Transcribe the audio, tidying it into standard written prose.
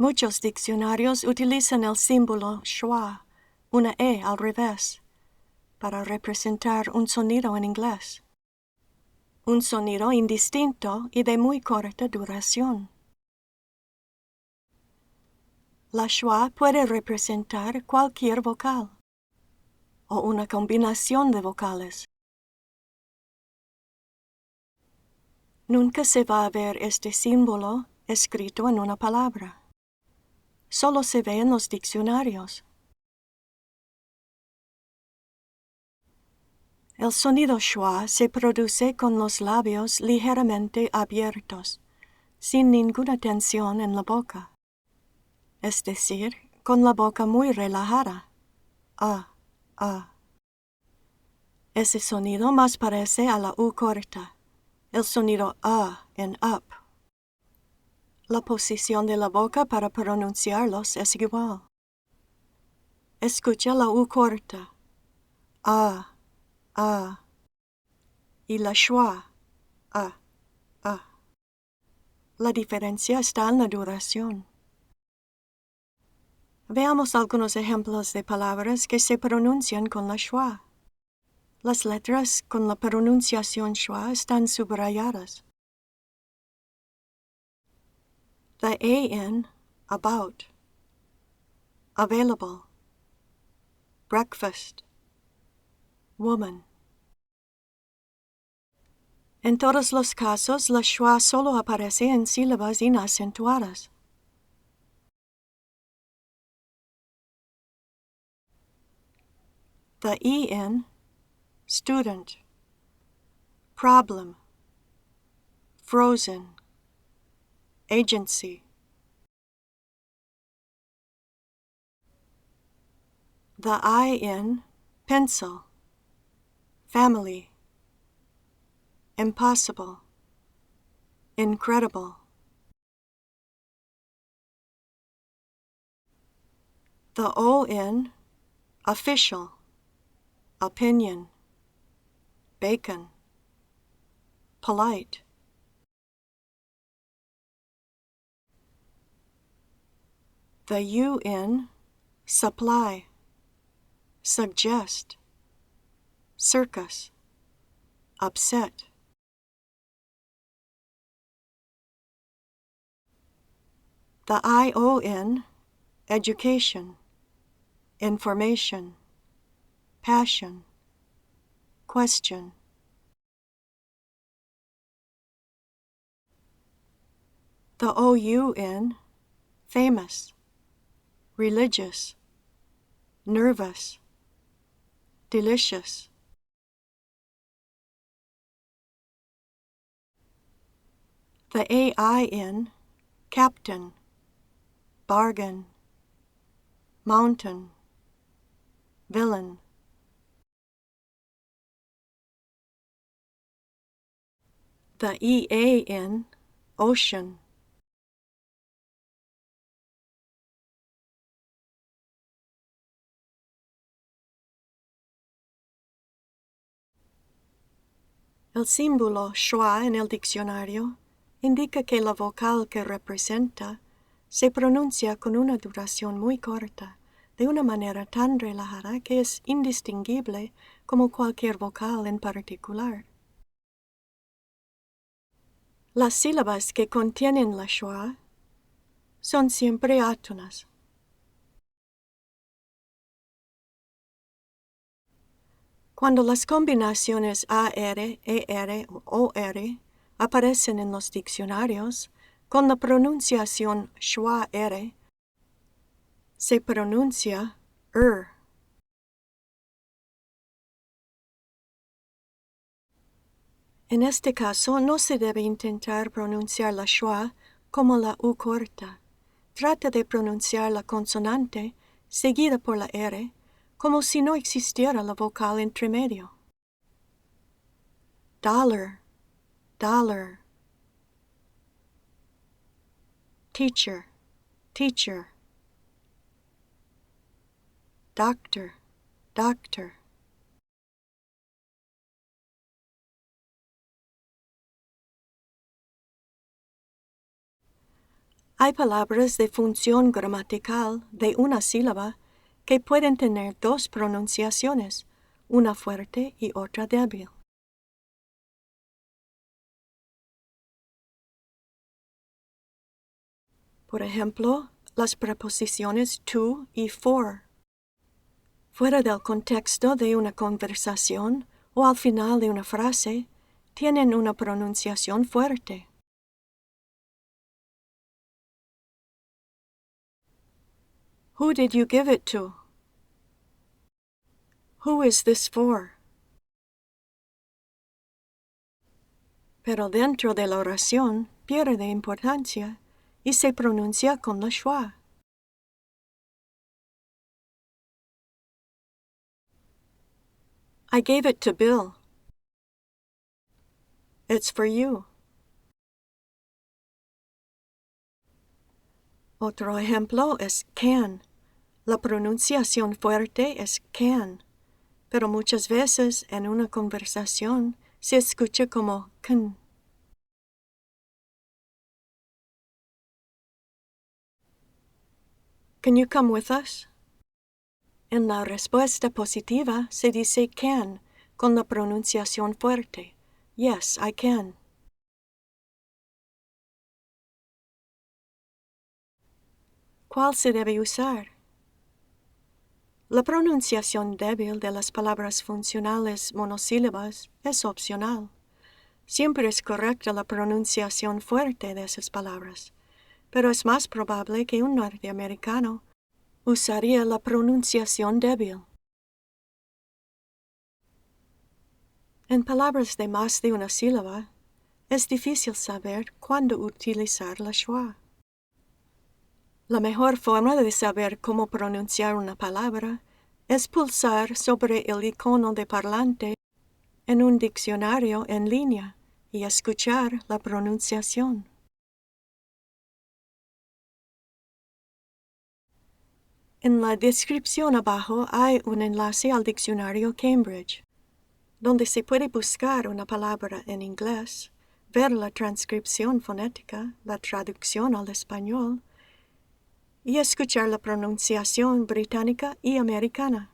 Muchos diccionarios utilizan el símbolo schwa, una E al revés, para representar un sonido en inglés. Un sonido indistinto y de muy corta duración. La schwa puede representar cualquier vocal o una combinación de vocales. Nunca se va a ver este símbolo escrito en una palabra. Solo se ve en los diccionarios. El sonido schwa se produce con los labios ligeramente abiertos, sin ninguna tensión en la boca. Es decir, con la boca muy relajada. Ese sonido más parece a la U corta, el sonido en up. La posición de la boca para pronunciarlos es igual. Escucha la U corta, y la schwa, La diferencia está en la duración. Veamos algunos ejemplos de palabras que se pronuncian con la schwa. Las letras con la pronunciación schwa están subrayadas. The A in about, available, breakfast, woman. En todos los casos, la schwa solo aparece en sílabas inacentuadas. The E in student, problem, frozen, agency. The I in pencil, family, impossible, incredible. The O in official, opinion, bacon, polite. The U in supply, suggest, circus, upset. The I-O in education, information, passion, question. The O-U in famous, religious, nervous, delicious. The AI in captain, bargain, mountain, villain. The EA in ocean. El símbolo schwa en el diccionario indica que la vocal que representa se pronuncia con una duración muy corta, de una manera tan relajada que es indistinguible como cualquier vocal en particular. Las sílabas que contienen la schwa son siempre átonas. Cuando las combinaciones AR, ER o OR aparecen en los diccionarios, con la pronunciación schwa-R, se pronuncia En este caso, no se debe intentar pronunciar la schwa como la U corta. Trata de pronunciar la consonante seguida por la R, como si no existiera la vocal entre medio. Dollar, dollar. Teacher, teacher. Doctor, doctor. Hay palabras de función gramatical de una sílaba que pueden tener dos pronunciaciones, una fuerte y otra débil. Por ejemplo, las preposiciones to y for. Fuera del contexto de una conversación o al final de una frase, tienen una pronunciación fuerte. Who did you give it to? Who is this for? Pero dentro de la oración pierde importancia y se pronuncia con la schwa. I gave it to Bill. It's for you. Otro ejemplo es can. La pronunciación fuerte es can, pero muchas veces en una conversación se escucha como can. Can you come with us? En la respuesta positiva se dice can con la pronunciación fuerte. Yes, I can. ¿Cuál se debe usar? La pronunciación débil de las palabras funcionales monosílabas es opcional. Siempre es correcta la pronunciación fuerte de esas palabras, pero es más probable que un norteamericano usaría la pronunciación débil. En palabras de más de una sílaba, es difícil saber cuándo utilizar la schwa. La mejor forma de saber cómo pronunciar una palabra es pulsar sobre el icono de parlante en un diccionario en línea y escuchar la pronunciación. En la descripción abajo hay un enlace al Diccionario Cambridge, donde se puede buscar una palabra en inglés, ver la transcripción fonética, la traducción al español, y escuchar la pronunciación británica y americana.